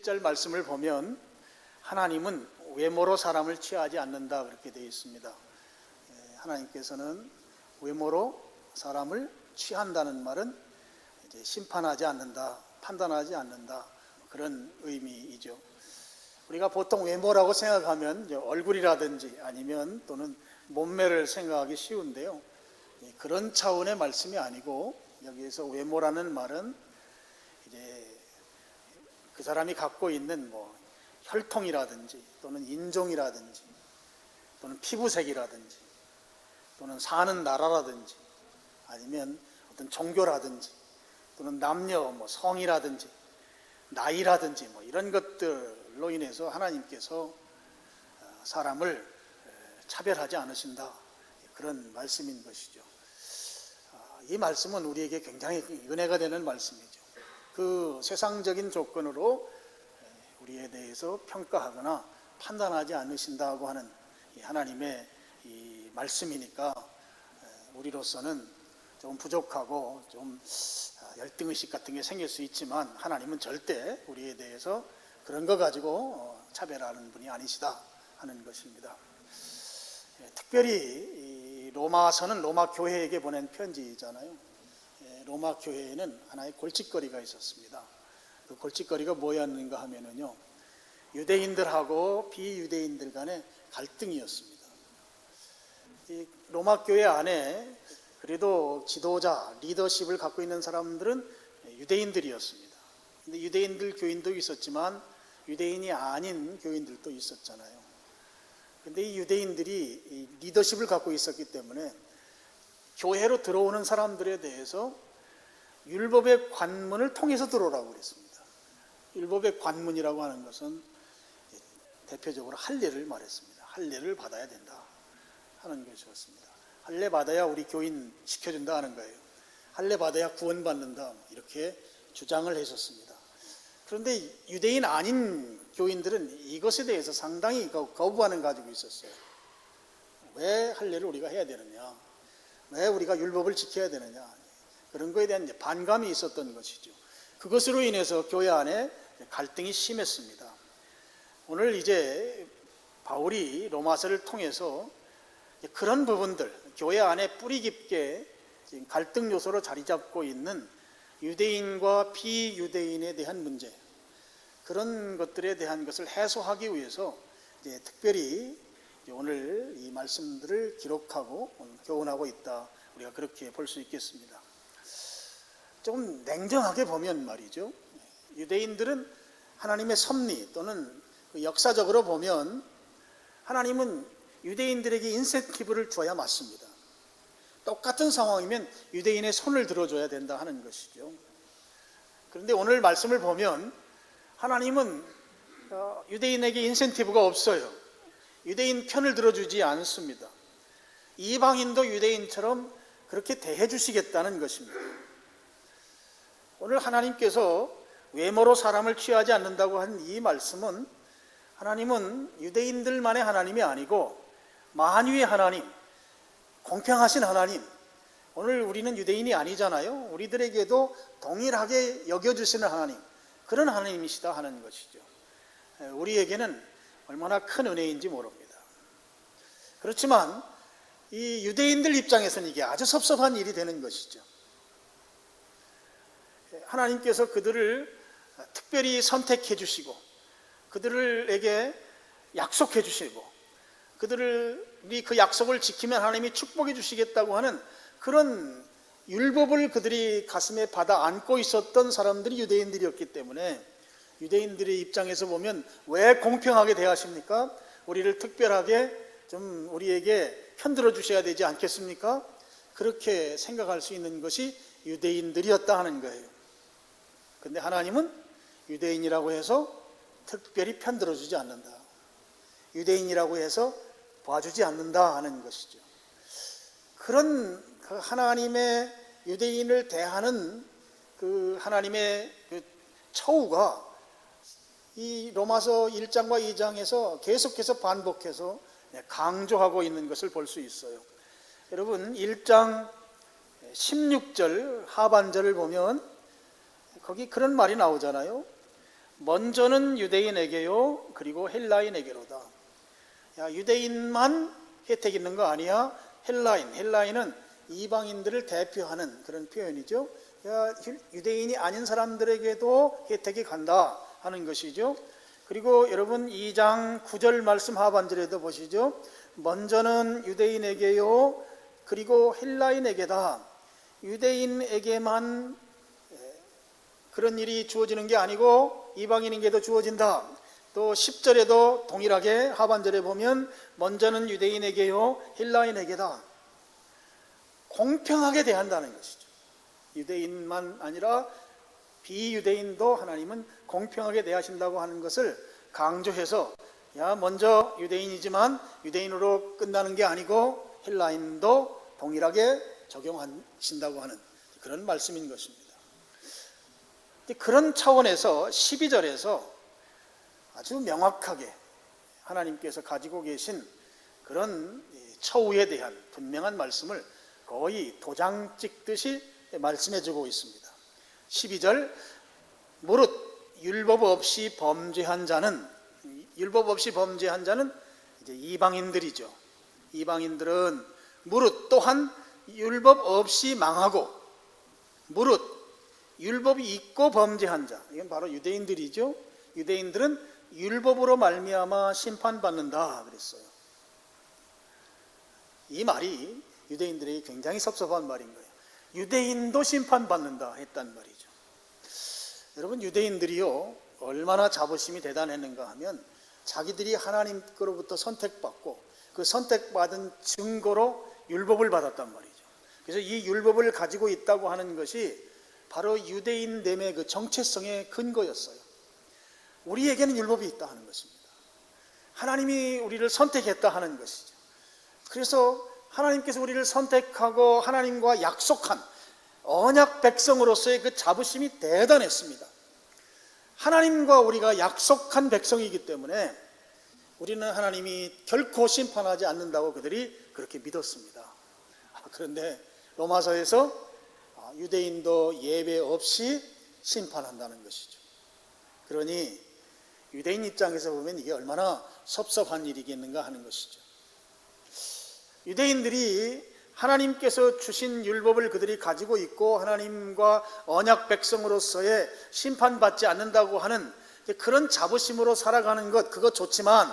21절 말씀을 보면 하나님은 외모로 사람을 취하지 않는다 그렇게 되어 있습니다. 하나님께서는 외모로 사람을 취한다는 말은 이제 심판하지 않는다, 판단하지 않는다 그런 의미이죠. 우리가 보통 외모라고 생각하면 얼굴이라든지 아니면 또는 몸매를 생각하기 쉬운데요. 그런 차원의 말씀이 아니고 여기에서 외모라는 말은 이제 그 사람이 갖고 있는 혈통이라든지 또는 인종이라든지 또는 피부색이라든지 또는 사는 나라라든지 아니면 어떤 종교라든지 또는 남녀 성이라든지 나이라든지 이런 것들로 인해서 하나님께서 사람을 차별하지 않으신다 그런 말씀인 것이죠. 이 말씀은 우리에게 굉장히 은혜가 되는 말씀이죠. 그 세상적인 조건으로 우리에 대해서 평가하거나 판단하지 않으신다고 하는 하나님의 이 말씀이니까 우리로서는 좀 부족하고 좀 열등의식 같은 게 생길 수 있지만 하나님은 절대 우리에 대해서 그런 거 가지고 차별하는 분이 아니시다 하는 것입니다. 특별히 이 로마서는 로마 교회에게 보낸 편지잖아요. 로마 교회에는 하나의 골칫거리가 있었습니다. 그 골칫거리가 뭐였는가 하면은요, 유대인들하고 비유대인들 간의 갈등이었습니다. 이 로마 교회 안에 그래도 지도자, 리더십을 갖고 있는 사람들은 유대인들이었습니다. 근데 유대인들 교인도 있었지만 유대인이 아닌 교인들도 있었잖아요. 근데 이 유대인들이 이 리더십을 갖고 있었기 때문에 교회로 들어오는 사람들에 대해서 율법의 관문을 통해서 들어오라고 그랬습니다. 율법의 관문이라고 하는 것은 대표적으로 할례를 말했습니다. 할례를 받아야 된다 하는 것이었습니다. 할례 받아야 우리 교인 시켜준다 하는 거예요. 할례 받아야 구원받는다 이렇게 주장을 했었습니다. 그런데 유대인 아닌 교인들은 이것에 대해서 상당히 거부반응을 가지고 있었어요. 왜 할례를 우리가 해야 되느냐, 왜 우리가 율법을 지켜야 되느냐, 그런 거에 대한 반감이 있었던 것이죠. 그것으로 인해서 교회 안에 갈등이 심했습니다. 오늘 이제 바울이 로마서를 통해서 그런 부분들, 교회 안에 뿌리 깊게 갈등 요소로 자리 잡고 있는 유대인과 비유대인에 대한 문제, 그런 것들에 대한 것을 해소하기 위해서 이제 특별히 오늘 이 말씀들을 기록하고 교훈하고 있다, 우리가 그렇게 볼 수 있겠습니다. 좀 냉정하게 보면 말이죠, 유대인들은 하나님의 섭리 또는 역사적으로 보면 하나님은 유대인들에게 인센티브를 줘야 맞습니다. 똑같은 상황이면 유대인의 손을 들어줘야 된다 하는 것이죠. 그런데 오늘 말씀을 보면 하나님은 유대인에게 인센티브가 없어요. 유대인 편을 들어주지 않습니다. 이방인도 유대인처럼 그렇게 대해 주시겠다는 것입니다. 오늘 하나님께서 외모로 사람을 취하지 않는다고 한 이 말씀은 하나님은 유대인들만의 하나님이 아니고 만유의 하나님, 공평하신 하나님, 오늘 우리는 유대인이 아니잖아요. 우리들에게도 동일하게 여겨주시는 하나님, 그런 하나님이시다 하는 것이죠. 우리에게는 얼마나 큰 은혜인지 모릅니다. 그렇지만 이 유대인들 입장에서는 이게 아주 섭섭한 일이 되는 것이죠. 하나님께서 그들을 특별히 선택해 주시고 그들에게 약속해 주시고 그들이 그 약속을 지키면 하나님이 축복해 주시겠다고 하는 그런 율법을 그들이 가슴에 받아 안고 있었던 사람들이 유대인들이었기 때문에 유대인들의 입장에서 보면 왜 공평하게 대하십니까? 우리를 특별하게 좀 우리에게 편들어 주셔야 되지 않겠습니까? 그렇게 생각할 수 있는 것이 유대인들이었다 하는 거예요. 근데 하나님은 유대인이라고 해서 특별히 편들어 주지 않는다, 유대인이라고 해서 봐주지 않는다 하는 것이죠. 그런 그 하나님의 유대인을 대하는 그 하나님의 그 처우가 이 로마서 1장과 2장에서 계속해서 반복해서 강조하고 있는 것을 볼 수 있어요. 여러분 1장 16절 하반절을 보면 거기 그런 말이 나오잖아요. 먼저는 유대인에게요 그리고 헬라인에게로다. 야, 유대인만 혜택 있는 거 아니야? 헬라인은 이방인들을 대표하는 그런 표현이죠. 야, 유대인이 아닌 사람들에게도 혜택이 간다 하는 것이죠. 그리고 여러분 2장 9절 말씀 하반절에도 보시죠. 먼저는 유대인에게요 그리고 헬라인에게다. 유대인에게만 그런 일이 주어지는 게 아니고 이방인에게도 주어진다. 또 10절에도 동일하게 하반절에 보면 먼저는 유대인에게요 헬라인에게다. 공평하게 대한다는 것이죠. 유대인만 아니라 비유대인도 하나님은 공평하게 대하신다고 하는 것을 강조해서 야, 먼저 유대인이지만 유대인으로 끝나는 게 아니고 헬라인도 동일하게 적용하신다고 하는 그런 말씀인 것입니다. 그런 차원에서 12절에서 아주 명확하게 하나님께서 가지고 계신 그런 처우에 대한 분명한 말씀을 거의 도장 찍듯이 말씀해 주고 있습니다. 12절 무릇 율법 없이 범죄한 자는 이제 이방인들이죠. 이방인들은 무릇 또한 율법 없이 망하고 무릇 율법이 있고 범죄한 자, 이건 바로 유대인들이죠. 유대인들은 율법으로 말미암아 심판받는다 그랬어요. 이 말이 유대인들에게 굉장히 섭섭한 말인 거예요. 유대인도 심판받는다 했단 말이죠. 여러분 유대인들이요 얼마나 자부심이 대단했는가 하면 자기들이 하나님께로부터 선택받고 그 선택받은 증거로 율법을 받았단 말이죠. 그래서 이 율법을 가지고 있다고 하는 것이 바로 유대인됨의 그 정체성의 근거였어요. 우리에게는 율법이 있다 하는 것입니다. 하나님이 우리를 선택했다 하는 것이죠. 그래서 하나님께서 우리를 선택하고 하나님과 약속한 언약 백성으로서의 그 자부심이 대단했습니다. 하나님과 우리가 약속한 백성이기 때문에 우리는 하나님이 결코 심판하지 않는다고 그들이 그렇게 믿었습니다. 그런데 로마서에서 유대인도 예배 없이 심판한다는 것이죠. 그러니 유대인 입장에서 보면 이게 얼마나 섭섭한 일이겠는가 하는 것이죠. 유대인들이 하나님께서 주신 율법을 그들이 가지고 있고 하나님과 언약 백성으로서의 심판받지 않는다고 하는 그런 자부심으로 살아가는 것, 그거 좋지만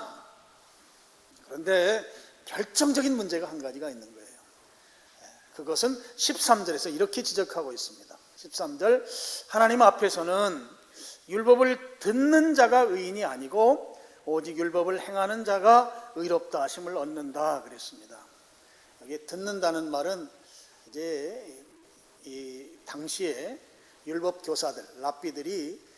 그런데 결정적인 문제가 한 가지가 있는 거예요. 그것은 13절에서 이렇게 지적하고 있습니다. 13절 하나님 앞에서는 율법을 듣는 자가 의인이 아니고 오직 율법을 행하는 자가 의롭다 하심을 얻는다 그랬습니다. 여기 듣는다는 말은 이제 이 당시에 율법 교사들, 랍비들이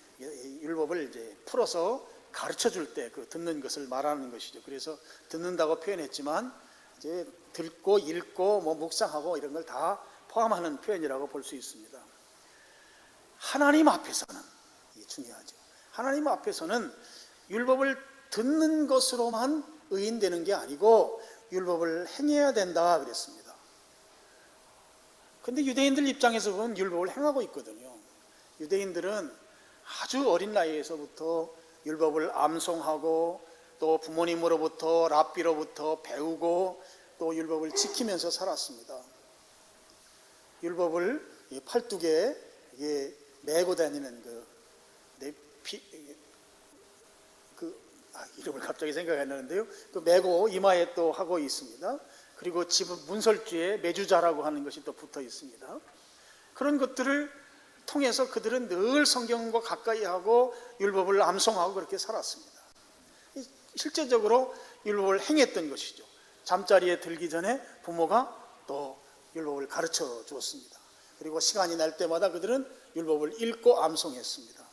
율법을 이제 풀어서 가르쳐 줄 때 그 듣는 것을 말하는 것이죠. 그래서 듣는다고 표현했지만 이제 듣고 읽고 뭐 묵상하고 이런 걸 다 포함하는 표현이라고 볼 수 있습니다. 하나님 앞에서는 이게 중요하죠. 하나님 앞에서는 율법을 듣는 것으로만 의인되는 게 아니고 율법을 행해야 된다 그랬습니다. 그런데 유대인들 입장에서 보면 율법을 행하고 있거든요. 유대인들은 아주 어린 나이에서부터 율법을 암송하고 또 부모님으로부터 랍비로부터 배우고 또 율법을 지키면서 살았습니다. 율법을 팔뚝에 메고 다니는 이름을 갑자기 생각이 안 나는데요. 또 메고 이마에 또 하고 있습니다. 그리고 집 문설주에 메주자라고 하는 것이 또 붙어 있습니다. 그런 것들을 통해서 그들은 늘 성경과 가까이 하고 율법을 암송하고 그렇게 살았습니다. 실제적으로 율법을 행했던 것이죠. 잠자리에 들기 전에 부모가 또 율법을 가르쳐 주었습니다. 그리고 시간이 날 때마다 그들은 율법을 읽고 암송했습니다.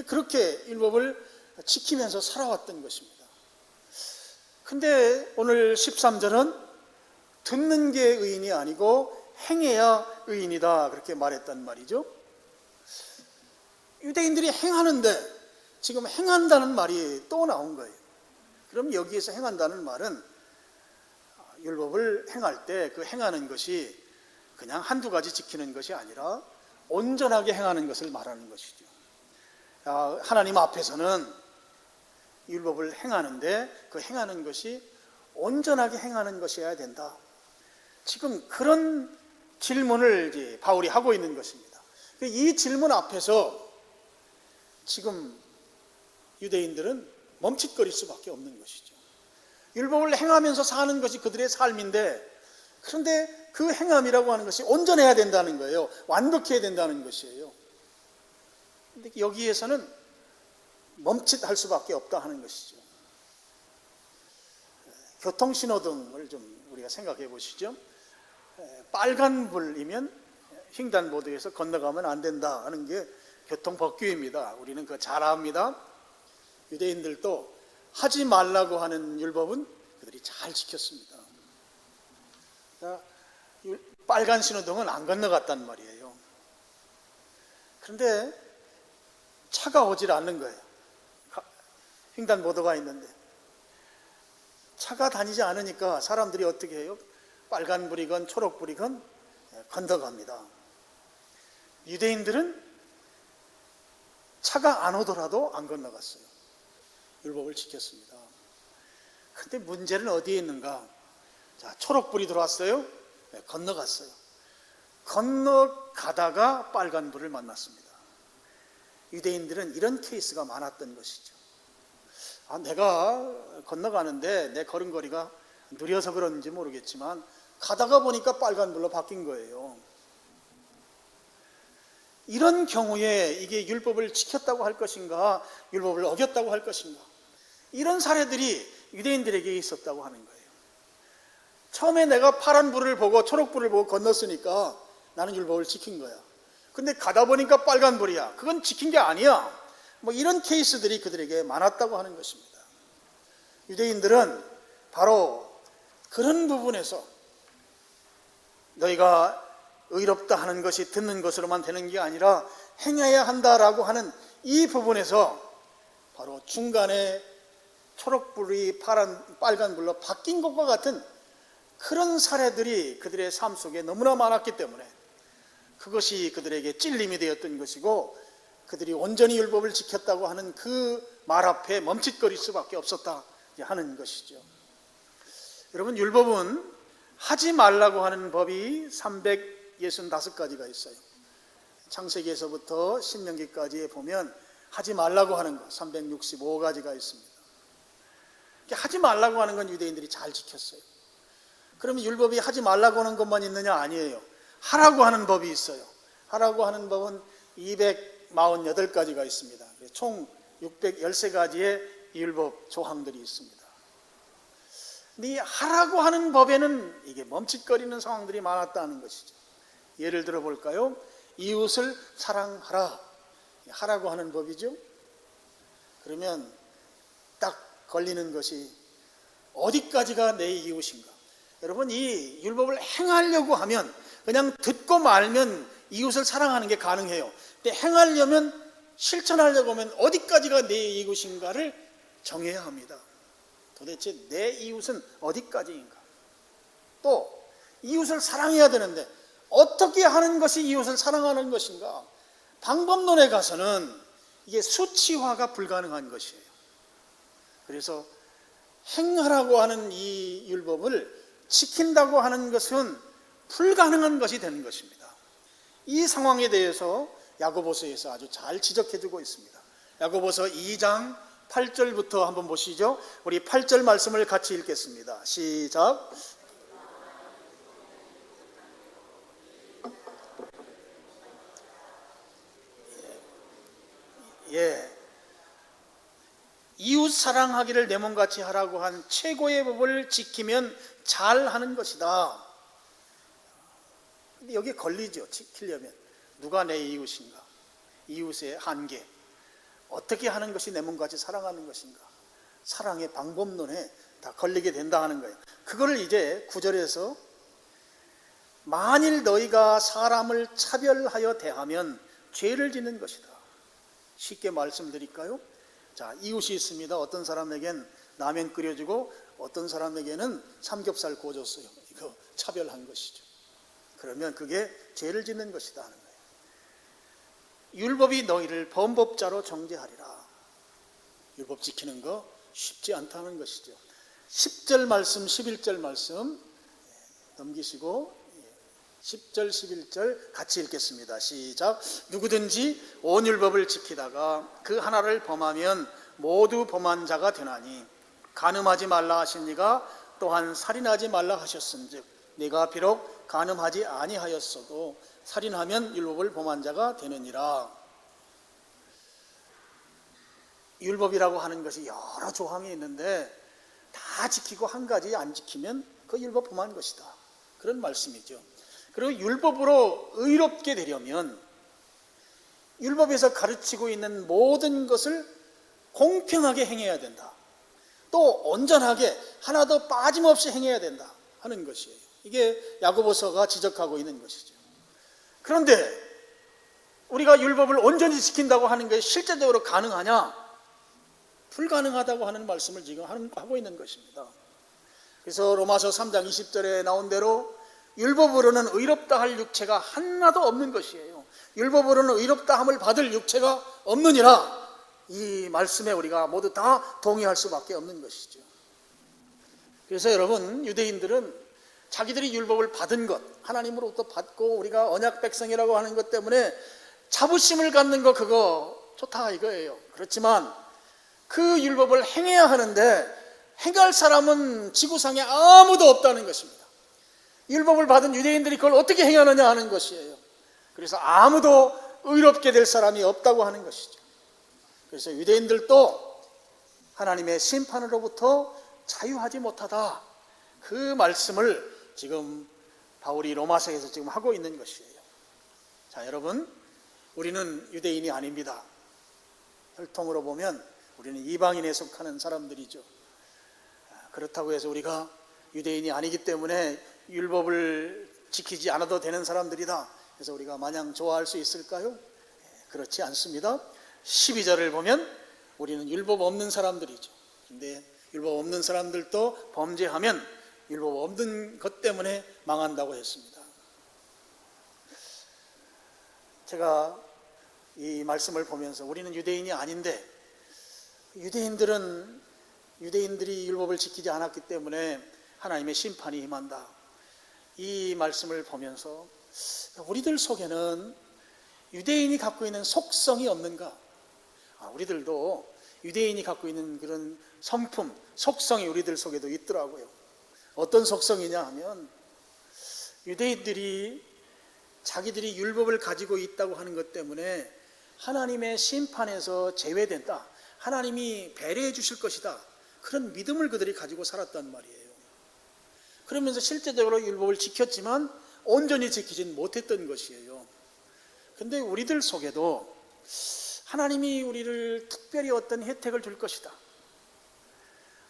그렇게 율법을 지키면서 살아왔던 것입니다. 근데 오늘 13절은 듣는 게 의인이 아니고 행해야 의인이다 그렇게 말했단 말이죠. 유대인들이 행하는데 지금 행한다는 말이 또 나온 거예요. 그럼 여기에서 행한다는 말은 율법을 행할 때 그 행하는 것이 그냥 한두 가지 지키는 것이 아니라 온전하게 행하는 것을 말하는 것이죠. 하나님 앞에서는 율법을 행하는데 그 행하는 것이 온전하게 행하는 것이어야 된다. 지금 그런 질문을 이제 바울이 하고 있는 것입니다. 이 질문 앞에서 지금 유대인들은 멈칫거릴 수밖에 없는 것이죠. 율법을 행하면서 사는 것이 그들의 삶인데, 그런데 그 행함이라고 하는 것이 온전해야 된다는 거예요. 완벽해야 된다는 것이에요. 근데 여기에서는 멈칫할 수밖에 없다 하는 것이죠. 교통신호등을 좀 우리가 생각해 보시죠. 빨간 불이면 횡단보도에서 건너가면 안 된다 하는 게 교통법규입니다. 우리는 그거 잘 압니다. 유대인들도 하지 말라고 하는 율법은 그들이 잘 지켰습니다. 빨간 신호등은 안 건너갔단 말이에요. 그런데 차가 오질 않는 거예요. 횡단보도가 있는데 차가 다니지 않으니까 사람들이 어떻게 해요? 빨간불이건 초록불이건 건너갑니다. 유대인들은 차가 안 오더라도 안 건너갔어요. 율법을 지켰습니다. 그런데 문제는 어디에 있는가? 자, 초록불이 들어왔어요. 건너갔어요. 건너가다가 빨간불을 만났습니다. 유대인들은 이런 케이스가 많았던 것이죠. 내가 건너가는데 내 걸음걸이가 느려서 그런지 모르겠지만 가다가 보니까 빨간불로 바뀐 거예요. 이런 경우에 이게 율법을 지켰다고 할 것인가, 율법을 어겼다고 할 것인가, 이런 사례들이 유대인들에게 있었다고 하는 거예요. 처음에 내가 파란불을 보고 초록불을 보고 건넜으니까 나는 율법을 지킨 거야. 근데 가다 보니까 빨간불이야. 그건 지킨 게 아니야. 이런 케이스들이 그들에게 많았다고 하는 것입니다. 유대인들은 바로 그런 부분에서 너희가 의롭다 하는 것이 듣는 것으로만 되는 게 아니라 행해야 한다라고 하는 이 부분에서 바로 중간에 초록불이 빨간불로 바뀐 것과 같은 그런 사례들이 그들의 삶 속에 너무나 많았기 때문에 그것이 그들에게 찔림이 되었던 것이고, 그들이 온전히 율법을 지켰다고 하는 그 말 앞에 멈칫거릴 수밖에 없었다 하는 것이죠. 여러분, 율법은 하지 말라고 하는 법이 365가지가 있어요. 창세기에서부터 신명기까지에 보면 하지 말라고 하는 것 365가지가 있습니다. 하지 말라고 하는 건 유대인들이 잘 지켰어요. 그러면 율법이 하지 말라고 하는 것만 있느냐? 아니에요. 하라고 하는 법이 있어요. 하라고 하는 법은 248가지가 있습니다. 총 613가지의 율법 조항들이 있습니다. 근데 이 하라고 하는 법에는 이게 멈칫거리는 상황들이 많았다는 것이죠. 예를 들어 볼까요? 이웃을 사랑하라. 하라고 하는 법이죠. 그러면 딱 걸리는 것이 어디까지가 내 이웃인가? 여러분, 이 율법을 행하려고 하면 그냥 듣고 말면 이웃을 사랑하는 게 가능해요. 근데 행하려면, 실천하려고 하면 어디까지가 내 이웃인가를 정해야 합니다. 도대체 내 이웃은 어디까지인가? 또 이웃을 사랑해야 되는데 어떻게 하는 것이 이웃을 사랑하는 것인가? 방법론에 가서는 이게 수치화가 불가능한 것이에요. 그래서 행하라고 하는 이 율법을 지킨다고 하는 것은 불가능한 것이 되는 것입니다. 이 상황에 대해서 야고보서에서 아주 잘 지적해주고 있습니다. 야고보서 2장 8절부터 한번 보시죠. 우리 8절 말씀을 같이 읽겠습니다. 시작. 이웃 사랑하기를 내 몸같이 하라고 한 최고의 법을 지키면 잘하는 것이다. 근데 여기에 걸리죠. 지키려면 누가 내 이웃인가? 이웃의 한계, 어떻게 하는 것이 내 몸같이 사랑하는 것인가? 사랑의 방법론에 다 걸리게 된다 하는 거예요. 그거를 이제 9절에서 만일 너희가 사람을 차별하여 대하면 죄를 짓는 것이다. 쉽게 말씀드릴까요? 자, 이웃이 있습니다. 어떤 사람에겐 라면 끓여주고 어떤 사람에게는 삼겹살 구워줬어요. 이거 차별한 것이죠. 그러면 그게 죄를 짓는 것이다 하는 거예요. 율법이 너희를 범법자로 정죄하리라. 율법 지키는 거 쉽지 않다는 것이죠. 10절 말씀, 11절 말씀 넘기시고 10절, 11절 같이 읽겠습니다. 시작. 누구든지 온 율법을 지키다가 그 하나를 범하면 모두 범한 자가 되나니 간음하지 말라 하시니가 또한 살인하지 말라 하셨은즉 네가 비록 간음하지 아니하였어도 살인하면 율법을 범한 자가 되느니라. 율법이라고 하는 것이 여러 조항이 있는데 다 지키고 한 가지 안 지키면 그 율법 범한 것이다, 그런 말씀이죠. 그리고 율법으로 의롭게 되려면 율법에서 가르치고 있는 모든 것을 공평하게 행해야 된다, 또 온전하게 하나도 빠짐없이 행해야 된다 하는 것이에요. 이게 야고보서가 지적하고 있는 것이죠. 그런데 우리가 율법을 온전히 지킨다고 하는 것이 실제적으로 가능하냐? 불가능하다고 하는 말씀을 지금 하고 있는 것입니다. 그래서 로마서 3장 20절에 나온 대로 율법으로는 의롭다 할 육체가 하나도 없는 것이에요. 율법으로는 의롭다 함을 받을 육체가 없느니라. 이 말씀에 우리가 모두 다 동의할 수밖에 없는 것이죠. 그래서 여러분, 유대인들은 자기들이 율법을 받은 것, 하나님으로부터 받고 우리가 언약 백성이라고 하는 것 때문에 자부심을 갖는 거, 그거 좋다 이거예요. 그렇지만 그 율법을 행해야 하는데 행할 사람은 지구상에 아무도 없다는 것입니다. 율법을 받은 유대인들이 그걸 어떻게 행하느냐 하는 것이에요. 그래서 아무도 의롭게 될 사람이 없다고 하는 것이죠. 그래서 유대인들도 하나님의 심판으로부터 자유하지 못하다, 그 말씀을 지금 바울이 로마서에서 지금 하고 있는 것이에요. 자, 여러분, 우리는 유대인이 아닙니다. 혈통으로 보면 우리는 이방인에 속하는 사람들이죠. 그렇다고 해서 우리가 유대인이 아니기 때문에 율법을 지키지 않아도 되는 사람들이다, 그래서 우리가 마냥 좋아할 수 있을까요? 그렇지 않습니다. 12절을 보면 우리는 율법 없는 사람들이죠. 근데 율법 없는 사람들도 범죄하면 율법 없는 것 때문에 망한다고 했습니다. 제가 이 말씀을 보면서 우리는 유대인이 아닌데 유대인들이 율법을 지키지 않았기 때문에 하나님의 심판이 임한다, 이 말씀을 보면서 우리들 속에는 유대인이 갖고 있는 속성이 없는가? 우리들도 유대인이 갖고 있는 그런 성품, 속성이 우리들 속에도 있더라고요. 어떤 속성이냐 하면 유대인들이 자기들이 율법을 가지고 있다고 하는 것 때문에 하나님의 심판에서 제외된다, 하나님이 배려해 주실 것이다, 그런 믿음을 그들이 가지고 살았단 말이에요. 그러면서 실제적으로 율법을 지켰지만 온전히 지키진 못했던 것이에요. 근데 우리들 속에도 하나님이 우리를 특별히 어떤 혜택을 줄 것이다,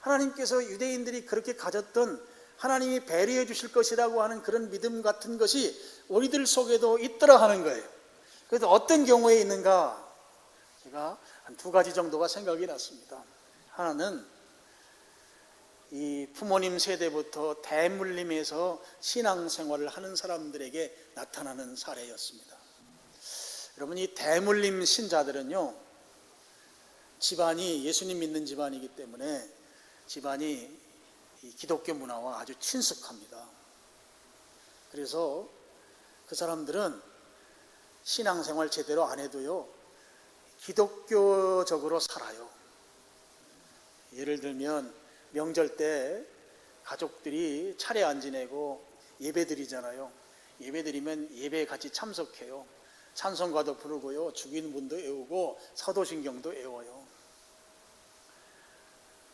하나님께서 유대인들이 그렇게 가졌던 하나님이 배려해 주실 것이라고 하는 그런 믿음 같은 것이 우리들 속에도 있더라 하는 거예요. 그래서 어떤 경우에 있는가, 제가 한 두 가지 정도가 생각이 났습니다. 하나는 이 부모님 세대부터 대물림에서 신앙생활을 하는 사람들에게 나타나는 사례였습니다. 여러분, 이 대물림 신자들은요, 집안이 예수님 믿는 집안이기 때문에 집안이 이 기독교 문화와 아주 친숙합니다. 그래서 그 사람들은 신앙생활 제대로 안 해도요, 기독교적으로 살아요. 예를 들면 명절 때 가족들이 차례 안 지내고 예배 드리잖아요. 예배 드리면 예배에 같이 참석해요. 찬송가도 부르고요, 주기도문도 외우고 사도신경도 외워요.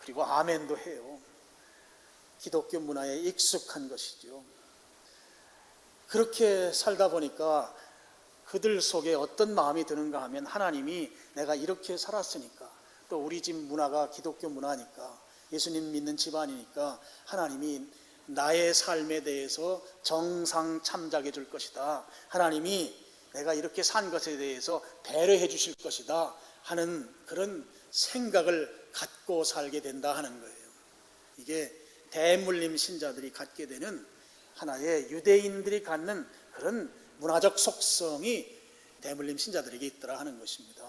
그리고 아멘도 해요. 기독교 문화에 익숙한 것이죠. 그렇게 살다 보니까 그들 속에 어떤 마음이 드는가 하면, 하나님이 내가 이렇게 살았으니까, 또 우리 집 문화가 기독교 문화니까, 예수님 믿는 집안이니까 하나님이 나의 삶에 대해서 정상 참작해 줄 것이다, 하나님이 내가 이렇게 산 것에 대해서 배려해 주실 것이다 하는 그런 생각을 갖고 살게 된다 하는 거예요. 이게 대물림 신자들이 갖게 되는 하나의 유대인들이 갖는 그런 문화적 속성이 대물림 신자들에게 있더라 하는 것입니다.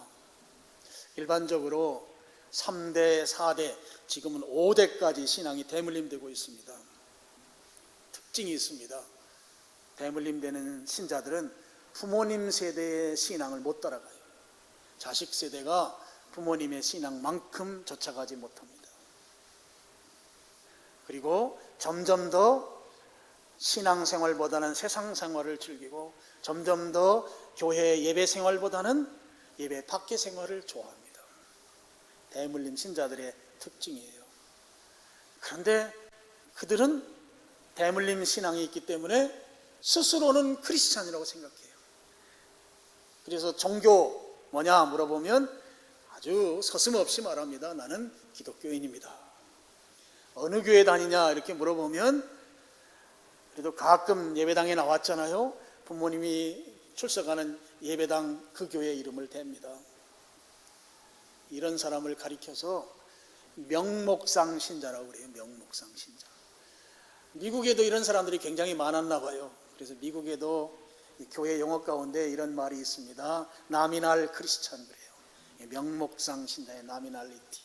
일반적으로 3대, 4대, 지금은 5대까지 신앙이 대물림되고 있습니다. 특징이 있습니다. 대물림되는 신자들은 부모님 세대의 신앙을 못 따라가요. 자식 세대가 부모님의 신앙만큼 쫓아가지 못합니다. 그리고 점점 더 신앙생활보다는 세상생활을 즐기고 점점 더 교회 예배생활보다는 예배 밖의 생활을 좋아합니다. 대물림 신자들의 특징이에요. 그런데 그들은 대물림 신앙이 있기 때문에 스스로는 크리스찬이라고 생각해요. 그래서 종교 뭐냐 물어보면 아주 서슴없이 말합니다. 나는 기독교인입니다. 어느 교회 다니냐 이렇게 물어보면 그래도 가끔 예배당에 나왔잖아요. 부모님이 출석하는 예배당 그 교회 이름을 댑니다. 이런 사람을 가리켜서 명목상 신자라고 그래요. 명목상 신자. 미국에도 이런 사람들이 굉장히 많았나 봐요. 그래서 미국에도 교회 용어 가운데 이런 말이 있습니다. 나미날 크리스찬 그래요. 명목상 신자의 나미날리티.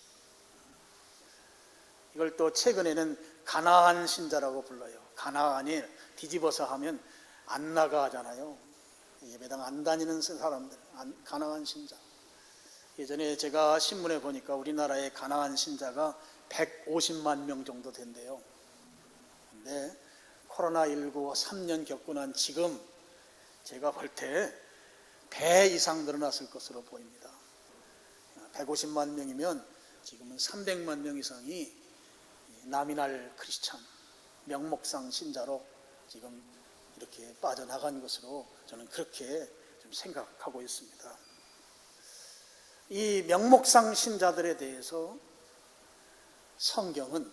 이걸 또 최근에는 가나안 신자라고 불러요. 가나안이 뒤집어서 하면 안 나가 하잖아요. 예배당 안 다니는 사람들, 가나안 신자. 예전에 제가 신문에 보니까 우리나라의 가나안 신자가 150만 명 정도 된대요. 근데 코로나19 3년 겪고 난 지금 제가 볼 때 배 이상 늘어났을 것으로 보입니다. 150만 명이면 지금은 300만 명 이상이 나미날 크리스찬, 명목상 신자로 지금 이렇게 빠져나간 것으로 저는 그렇게 좀 생각하고 있습니다. 이 명목상 신자들에 대해서 성경은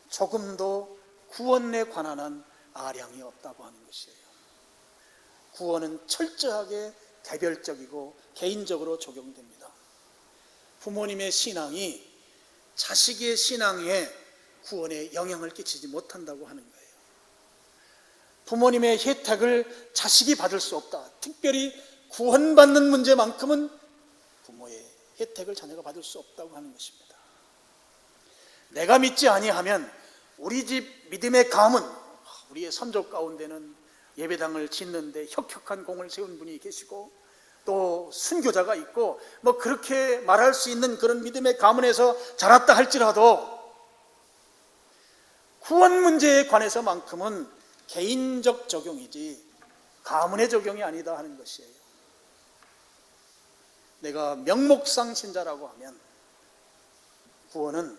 조금도 구원에 관한 아량이 없다고 하는 것이에요. 구원은 철저하게 개별적이고 개인적으로 적용됩니다. 부모님의 신앙이 자식의 신앙에 구원에 영향을 끼치지 못한다고 하는 거예요. 부모님의 혜택을 자식이 받을 수 없다. 특별히 구원받는 문제만큼은 부모의 혜택을 자녀가 받을 수 없다고 하는 것입니다. 내가 믿지 아니하면 우리 집 믿음의 가문, 우리의 선조 가운데는 예배당을 짓는데 혁혁한 공을 세운 분이 계시고 또 순교자가 있고 뭐 그렇게 말할 수 있는 그런 믿음의 가문에서 자랐다 할지라도 구원 문제에 관해서만큼은 개인적 적용이지 가문의 적용이 아니다 하는 것이에요. 내가 명목상 신자라고 하면 구원은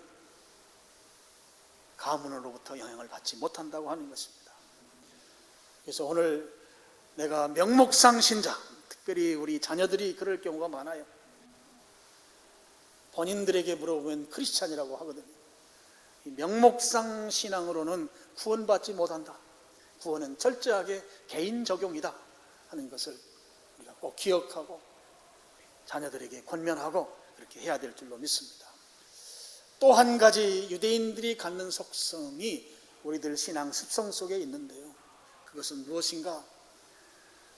가문으로부터 영향을 받지 못한다고 하는 것입니다. 그래서 오늘 내가 명목상 신자, 특별히 우리 자녀들이 그럴 경우가 많아요. 본인들에게 물어보면 크리스찬이라고 하거든요. 명목상 신앙으로는 구원받지 못한다. 구원은 철저하게 개인 적용이다 하는 것을 우리가 꼭 기억하고 자녀들에게 권면하고 그렇게 해야 될 줄로 믿습니다. 또 한 가지 유대인들이 갖는 속성이 우리들 신앙 습성 속에 있는데요. 그것은 무엇인가?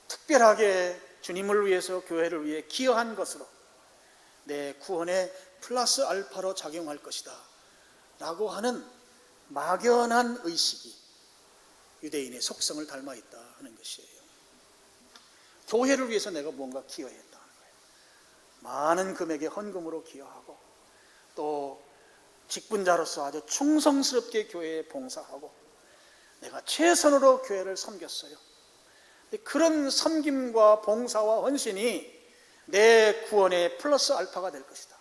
특별하게 주님을 위해서 교회를 위해 기여한 것으로 내 구원에 플러스 알파로 작용할 것이다 라고 하는 막연한 의식이 유대인의 속성을 닮아 있다 하는 것이에요. 교회를 위해서 내가 뭔가 기여했다는 거예요. 많은 금액의 헌금으로 기여하고 또 직분자로서 아주 충성스럽게 교회에 봉사하고 내가 최선으로 교회를 섬겼어요. 그런 섬김과 봉사와 헌신이 내 구원의 플러스 알파가 될 것이다.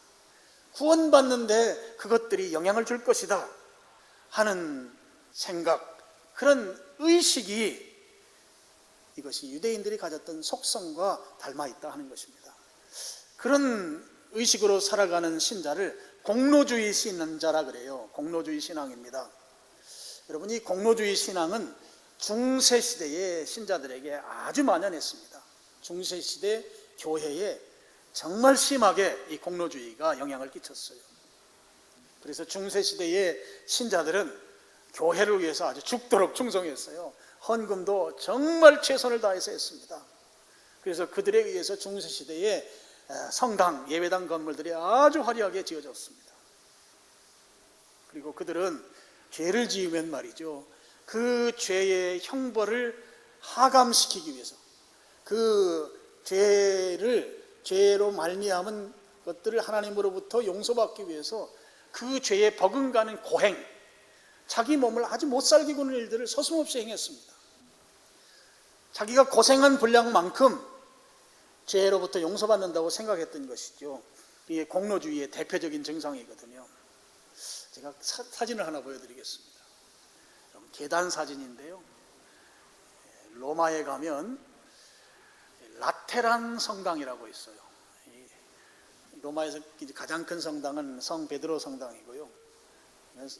구원받는데 그것들이 영향을 줄 것이다 하는 생각, 그런 의식이 이것이 유대인들이 가졌던 속성과 닮아있다 하는 것입니다. 그런 의식으로 살아가는 신자를 공로주의 신자라 그래요. 공로주의 신앙입니다. 여러분, 이 공로주의 신앙은 중세시대의 신자들에게 아주 만연했습니다. 중세시대 교회에 정말 심하게 이 공로주의가 영향을 끼쳤어요. 그래서 중세시대의 신자들은 교회를 위해서 아주 죽도록 충성했어요. 헌금도 정말 최선을 다해서 했습니다. 그래서 그들에 의해서 중세시대에 성당, 예배당 건물들이 아주 화려하게 지어졌습니다. 그리고 그들은 죄를 지으면 말이죠, 그 죄의 형벌을 하감시키기 위해서, 그 죄로 말미암은 것들을 하나님으로부터 용서받기 위해서 그 죄에 버금가는 고행, 자기 몸을 아주 못살게 구는 일들을 서슴없이 행했습니다. 자기가 고생한 분량만큼 죄로부터 용서받는다고 생각했던 것이죠. 이게 공로주의의 대표적인 증상이거든요. 제가 사진을 하나 보여드리겠습니다. 계단 사진인데요, 로마에 가면 라테란 성당이라고 있어요. 로마에서 가장 큰 성당은 성 베드로 성당이고요.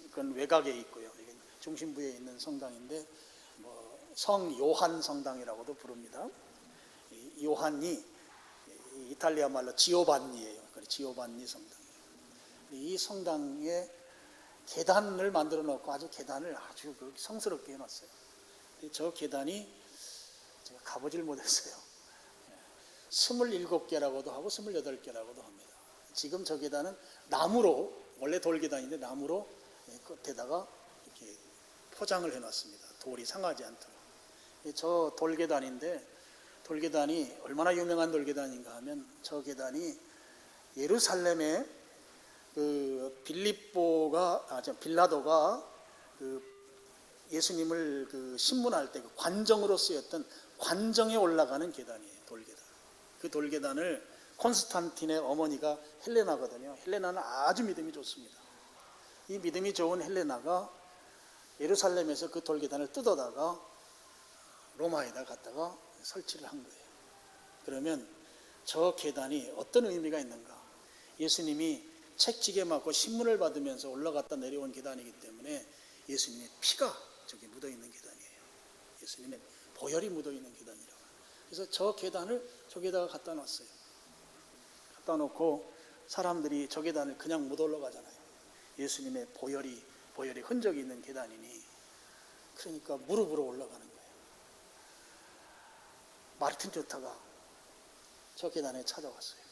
그건 외곽에 있고요. 중심부에 있는 성당인데 성 요한 성당이라고도 부릅니다. 요한이 이탈리아 말로 지오반니예요. 지오반니 성당이에요. 이 성당에 계단을 만들어 놓고 계단을 아주 성스럽게 해놨어요. 저 계단이 제가 가보질 못했어요. 27개라고도 하고 28개라고도 합니다. 지금 저 계단은 나무로, 원래 돌계단인데 나무로 끝에다가 이렇게 포장을 해놨습니다. 돌이 상하지 않도록. 저 돌계단인데, 돌계단이 얼마나 유명한 돌계단인가 하면, 저 계단이 예루살렘에 빌라도가 예수님을 신문할 때 관정으로 쓰였던 관정에 올라가는 계단이에요. 돌계단. 그 돌계단을 콘스탄틴의 어머니가 헬레나거든요. 헬레나는 아주 믿음이 좋습니다. 이 믿음이 좋은 헬레나가 예루살렘에서 그 돌계단을 뜯어다가 로마에다 갖다가 설치를 한 거예요. 그러면 저 계단이 어떤 의미가 있는가? 예수님이 책지게 맞고 신문을 받으면서 올라갔다 내려온 계단이기 때문에 예수님의 피가 저기 묻어있는 계단이에요. 예수님의 보혈이 묻어있는 계단이라고. 그래서 저 계단을 저기다가 갖다 놨어요. 갖다 놓고 사람들이 저 계단을 그냥 못 올라가잖아요. 예수님의 보혈이 흔적이 있는 계단이니, 그러니까 무릎으로 올라가는 거예요. 마르틴 루터가 저 계단에 찾아왔어요.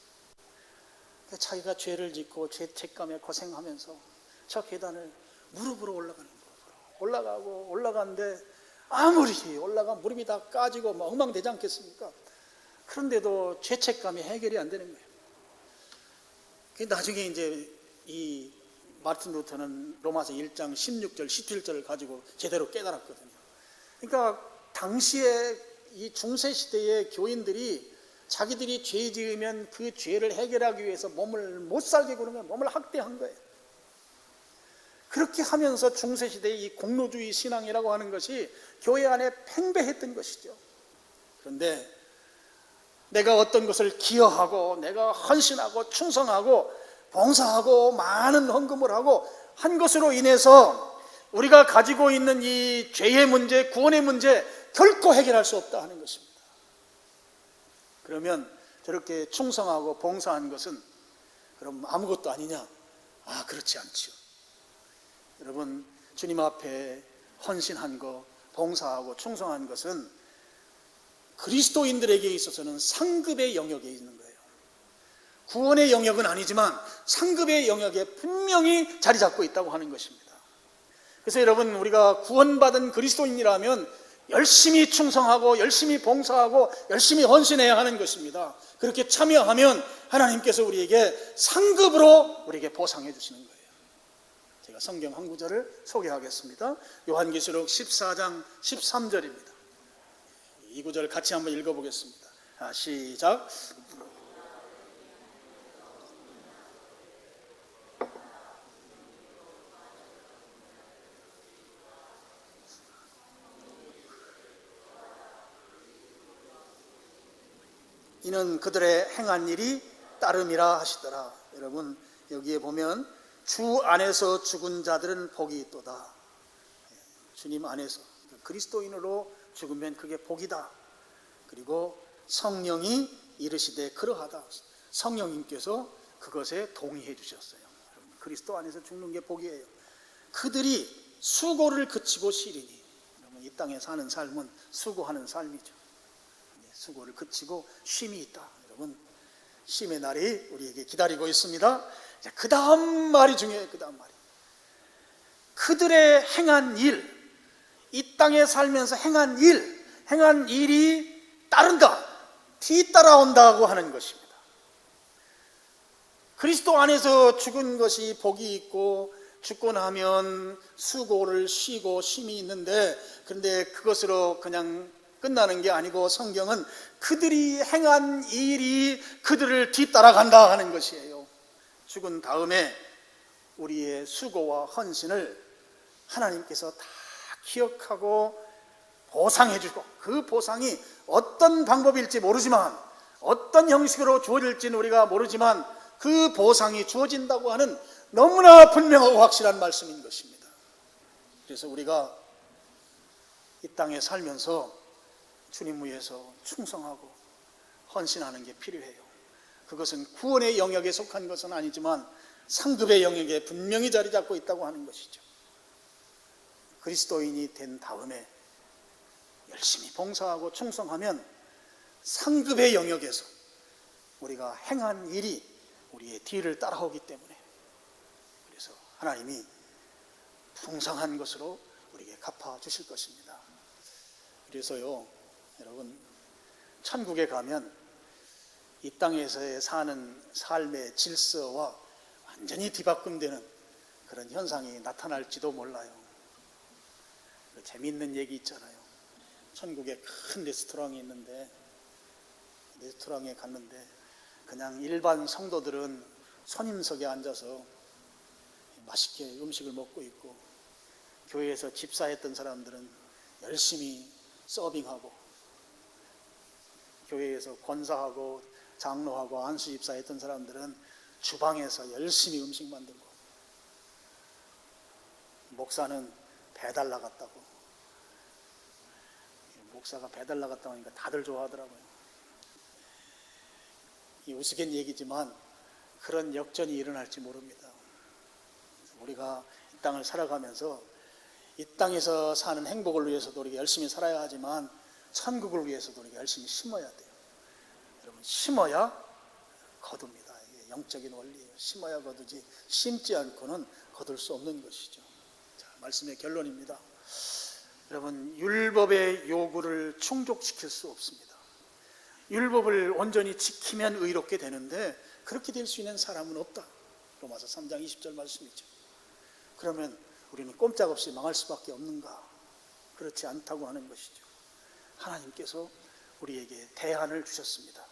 자기가 죄를 짓고 죄책감에 고생하면서 저 계단을 무릎으로 올라가는 거예요. 올라가는데 아무리 올라가 무릎이 다 까지고 막 엉망되지 않겠습니까? 그런데도 죄책감이 해결이 안 되는 거예요. 나중에 이제 이 마르틴 루터는 로마서 1장 16절, 17절을 가지고 제대로 깨달았거든요. 그러니까 당시에 이 중세시대의 교인들이 자기들이 죄 지으면 그 죄를 해결하기 위해서 몸을 못 살게 구는 거예요. 몸을 학대한 거예요. 그렇게 하면서 중세시대의 이 공로주의 신앙이라고 하는 것이 교회 안에 팽배했던 것이죠. 그런데 내가 어떤 것을 기여하고 내가 헌신하고 충성하고 봉사하고 많은 헌금을 하고 한 것으로 인해서 우리가 가지고 있는 이 죄의 문제, 구원의 문제 결코 해결할 수 없다 하는 것입니다. 그러면 저렇게 충성하고 봉사한 것은 그럼 아무것도 아니냐? 그렇지 않죠. 여러분, 주님 앞에 헌신한 거, 봉사하고 충성한 것은 그리스도인들에게 있어서는 상급의 영역에 있는 거예요. 구원의 영역은 아니지만 상급의 영역에 분명히 자리 잡고 있다고 하는 것입니다. 그래서 여러분, 우리가 구원받은 그리스도인이라면 열심히 충성하고 열심히 봉사하고 열심히 헌신해야 하는 것입니다. 그렇게 참여하면 하나님께서 우리에게 상급으로 우리에게 보상해 주시는 거예요. 제가 성경 한 구절을 소개하겠습니다. 요한계시록 14장 13절입니다. 이 구절 같이 한번 읽어보겠습니다. 시작. 이는 그들의 행한 일이 따름이라 하시더라. 여러분, 여기에 보면 주 안에서 죽은 자들은 복이 있도다. 주님 안에서 그리스도인으로 죽으면 그게 복이다. 그리고 성령이 이르시되 그러하다. 성령님께서 그것에 동의해 주셨어요. 그리스도 안에서 죽는 게 복이에요. 그들이 수고를 그치고 시리니, 이 땅에 사는 삶은 수고하는 삶이죠. 수고를 그치고 쉼이 있다. 여러분, 쉼의 날이 우리에게 기다리고 있습니다. 그 다음 말이 중요해요. 그 다음 말이, 그들의 행한 일, 이 땅에 살면서 행한 일이 따른다, 뒤따라온다고 하는 것입니다. 그리스도 안에서 죽은 것이 복이 있고, 죽고 나면 수고를 쉬고 쉼이 있는데, 그런데 그것으로 그냥 끝나는 게 아니고, 성경은 그들이 행한 일이 그들을 뒤따라간다 하는 것이에요. 죽은 다음에 우리의 수고와 헌신을 하나님께서 다 기억하고 보상해 주고, 그 보상이 어떤 방법일지 모르지만, 어떤 형식으로 주어질지는 우리가 모르지만, 그 보상이 주어진다고 하는 너무나 분명하고 확실한 말씀인 것입니다. 그래서 우리가 이 땅에 살면서 주님 위해서 충성하고 헌신하는 게 필요해요. 그것은 구원의 영역에 속한 것은 아니지만 상급의 영역에 분명히 자리 잡고 있다고 하는 것이죠. 그리스도인이 된 다음에 열심히 봉사하고 충성하면 상급의 영역에서 우리가 행한 일이 우리의 뒤를 따라오기 때문에, 그래서 하나님이 풍성한 것으로 우리에게 갚아주실 것입니다. 그래서요, 여러분, 천국에 가면 이 땅에서의 사는 삶의 질서와 완전히 뒤바꿈되는 그런 현상이 나타날지도 몰라요. 재미있는 얘기 있잖아요. 천국에 큰 레스토랑이 있는데, 레스토랑에 갔는데 그냥 일반 성도들은 손님석에 앉아서 맛있게 음식을 먹고 있고, 교회에서 집사했던 사람들은 열심히 서빙하고, 교회에서 권사하고 장로하고 안수집사 했던 사람들은 주방에서 열심히 음식 만들고, 목사는 배달 나갔다고. 목사가 배달 나갔다고 하니까 다들 좋아하더라고요. 이 우스갯 얘기지만 그런 역전이 일어날지 모릅니다. 우리가 이 땅을 살아가면서 이 땅에서 사는 행복을 위해서도 우리가 열심히 살아야 하지만 천국을 위해서도 우리가 열심히 심어야 돼요. 여러분, 심어야 거둡니다. 이게 영적인 원리예요. 심어야 거두지 심지 않고는 거둘 수 없는 것이죠. 자, 말씀의 결론입니다. 여러분, 율법의 요구를 충족시킬 수 없습니다. 율법을 온전히 지키면 의롭게 되는데 그렇게 될 수 있는 사람은 없다. 로마서 3장 20절 말씀이죠. 그러면 우리는 꼼짝없이 망할 수밖에 없는가? 그렇지 않다고 하는 것이죠. 하나님께서 우리에게 대안을 주셨습니다.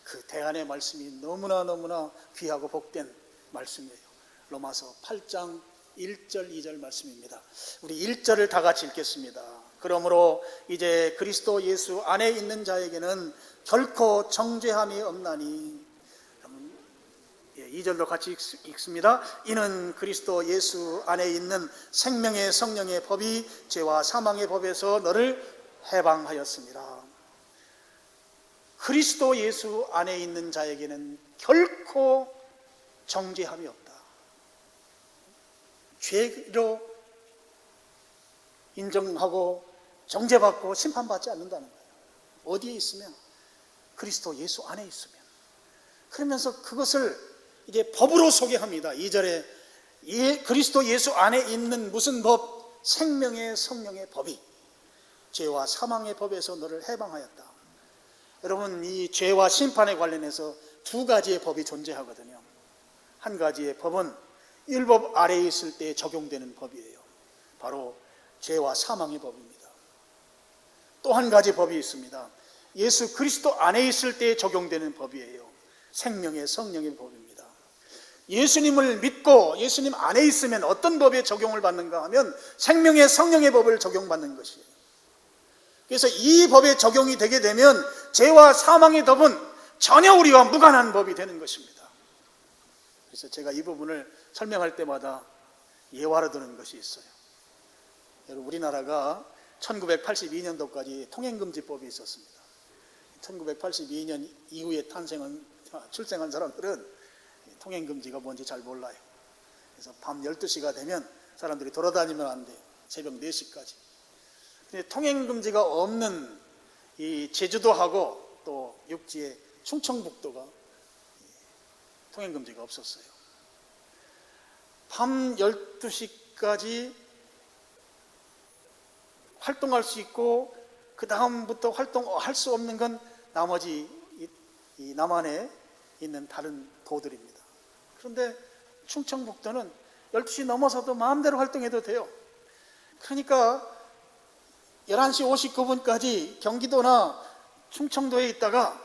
그 대안의 말씀이 너무나 귀하고 복된 말씀이에요. 로마서 8장 1절 2절 말씀입니다. 우리 1절을 다 같이 읽겠습니다. 그러므로 이제 그리스도 예수 안에 있는 자에게는 결코 정죄함이 없나니, 2절도 같이 읽습니다. 이는 그리스도 예수 안에 있는 생명의 성령의 법이 죄와 사망의 법에서 너를 해방하였습니다. 그리스도 예수 안에 있는 자에게는 결코 정죄함이 없다. 죄로 인정하고 정죄받고 심판받지 않는다는 거예요. 어디에 있으면? 그리스도 예수 안에 있으면. 그러면서 그것을 이제 법으로 소개합니다. 2절에 그리스도 예수 안에 있는 무슨 법? 생명의 성령의 법이 죄와 사망의 법에서 너를 해방하였다. 여러분, 이 죄와 심판에 관련해서 두 가지의 법이 존재하거든요. 한 가지의 법은 율법 아래에 있을 때 적용되는 법이에요. 바로 죄와 사망의 법입니다. 또 한 가지 법이 있습니다. 예수 그리스도 안에 있을 때 적용되는 법이에요. 생명의 성령의 법입니다. 예수님을 믿고 예수님 안에 있으면 어떤 법에 적용을 받는가 하면 생명의 성령의 법을 적용받는 것이에요. 그래서 이 법에 적용이 되게 되면 죄와 사망의 법은 전혀 우리와 무관한 법이 되는 것입니다. 그래서 제가 이 부분을 설명할 때마다 예화로 드는 것이 있어요. 여러분, 우리나라가 1982년도까지 통행금지법이 있었습니다. 1982년 이후에 출생한 사람들은 통행금지가 뭔지 잘 몰라요. 그래서 밤 12시가 되면 사람들이 돌아다니면 안 돼요. 새벽 4시까지. 근데 통행금지가 없는 이 제주도하고 육지의 충청북도가 통행금지가 없었어요. 밤 12시까지 활동할 수 있고 그 다음부터 활동할 수 없는 건 나머지 이 남한에 있는 다른 도들입니다. 그런데 충청북도는 12시 넘어서도 마음대로 활동해도 돼요. 그러니까 11시 59분까지 경기도나 충청도에 있다가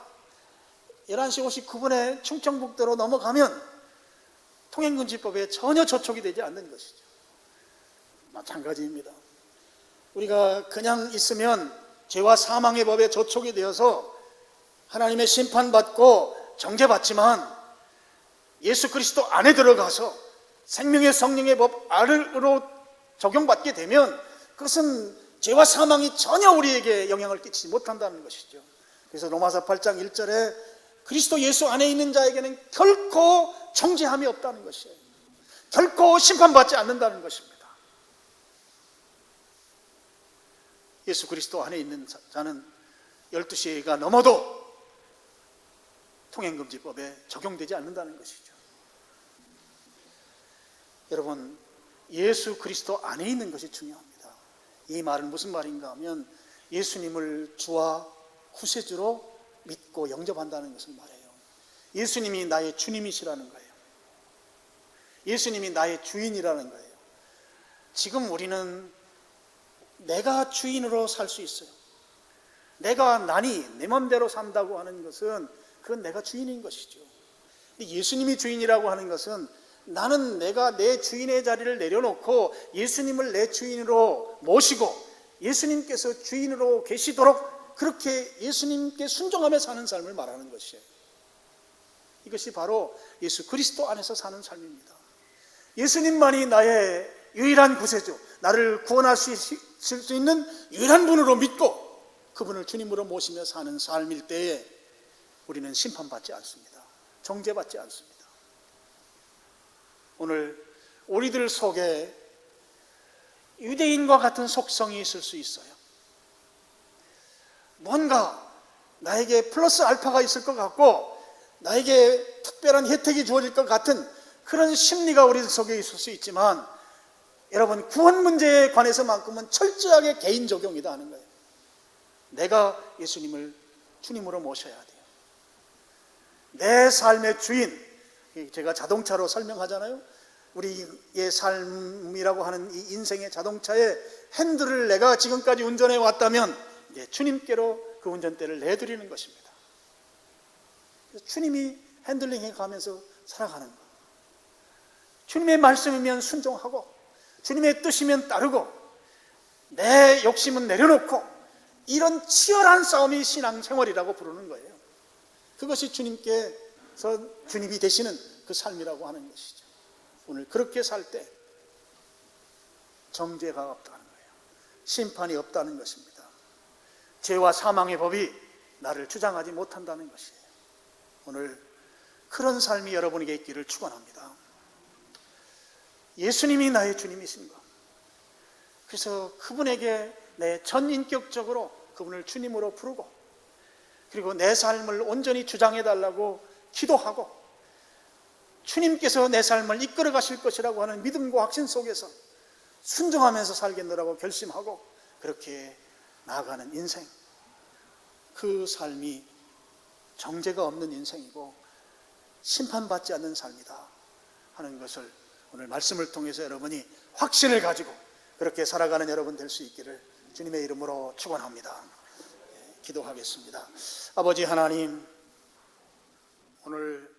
11시 59분에 충청북도로 넘어가면 통행금지법에 전혀 저촉이 되지 않는 것이죠. 마찬가지입니다. 우리가 그냥 있으면 죄와 사망의 법에 저촉이 되어서 하나님의 심판받고 정죄받지만 예수 그리스도 안에 들어가서 생명의 성령의 법 아래로 적용받게 되면 그것은 죄와 사망이 전혀 우리에게 영향을 끼치지 못한다는 것이죠. 그래서 로마서 8장 1절에 그리스도 예수 안에 있는 자에게는 결코 정죄함이 없다는 것이에요. 결코 심판받지 않는다는 것입니다. 예수 그리스도 안에 있는 자는 12시가 넘어도 통행금지법에 적용되지 않는다는 것이죠. 여러분, 예수 그리스도 안에 있는 것이 중요합니다. 이 말은 무슨 말인가 하면 예수님을 주와 구세주로 믿고 영접한다는 것을 말해요. 예수님이 나의 주님이시라는 거예요. 예수님이 나의 주인이라는 거예요. 지금 우리는 내가 주인으로 살 수 있어요. 내가 내 맘대로 산다고 하는 것은 그건 내가 주인인 것이죠. 예수님이 주인이라고 하는 것은 나는 내가 내 주인의 자리를 내려놓고 예수님을 내 주인으로 모시고 예수님께서 주인으로 계시도록 그렇게 예수님께 순종하며 사는 삶을 말하는 것이에요. 이것이 바로 예수 그리스도 안에서 사는 삶입니다. 예수님만이 나의 유일한 구세주, 나를 구원하실 수 있는 유일한 분으로 믿고 그분을 주님으로 모시며 사는 삶일 때에 우리는 심판받지 않습니다. 정죄받지 않습니다. 오늘 우리들 속에 유대인과 같은 속성이 있을 수 있어요. 뭔가 나에게 플러스 알파가 있을 것 같고 나에게 특별한 혜택이 주어질 것 같은 그런 심리가 우리들 속에 있을 수 있지만 여러분, 구원 문제에 관해서만큼은 철저하게 개인 적용이다 하는 거예요. 내가 예수님을 주님으로 모셔야 돼요. 내 삶의 주인, 제가 자동차로 설명하잖아요. 우리의 삶이라고 하는 이 인생의 자동차의 핸들을 내가 지금까지 운전해 왔다면 이제 주님께로 그 운전대를 내드리는 것입니다. 주님이 핸들링해 가면서 살아가는 것. 주님의 말씀이면 순종하고 주님의 뜻이면 따르고 내 욕심은 내려놓고 이런 치열한 싸움이 신앙생활이라고 부르는 거예요. 그것이 주님께서 주님이 되시는 그 삶이라고 하는 것이죠. 오늘 그렇게 살 때 정죄가 없다는 거예요. 심판이 없다는 것입니다. 죄와 사망의 법이 나를 주장하지 못한다는 것이에요. 오늘 그런 삶이 여러분에게 있기를 축원합니다. 예수님이 나의 주님이신 것. 그래서 그분에게 내 전인격적으로 그분을 주님으로 부르고 그리고 내 삶을 온전히 주장해달라고 기도하고 주님께서 내 삶을 이끌어 가실 것이라고 하는 믿음과 확신 속에서 순종하면서 살겠노라고 결심하고 그렇게 나아가는 인생, 그 삶이 정죄가 없는 인생이고 심판받지 않는 삶이다 하는 것을 오늘 말씀을 통해서 여러분이 확신을 가지고 그렇게 살아가는 여러분 될 수 있기를 주님의 이름으로 축원합니다. 기도하겠습니다. 아버지 하나님, 오늘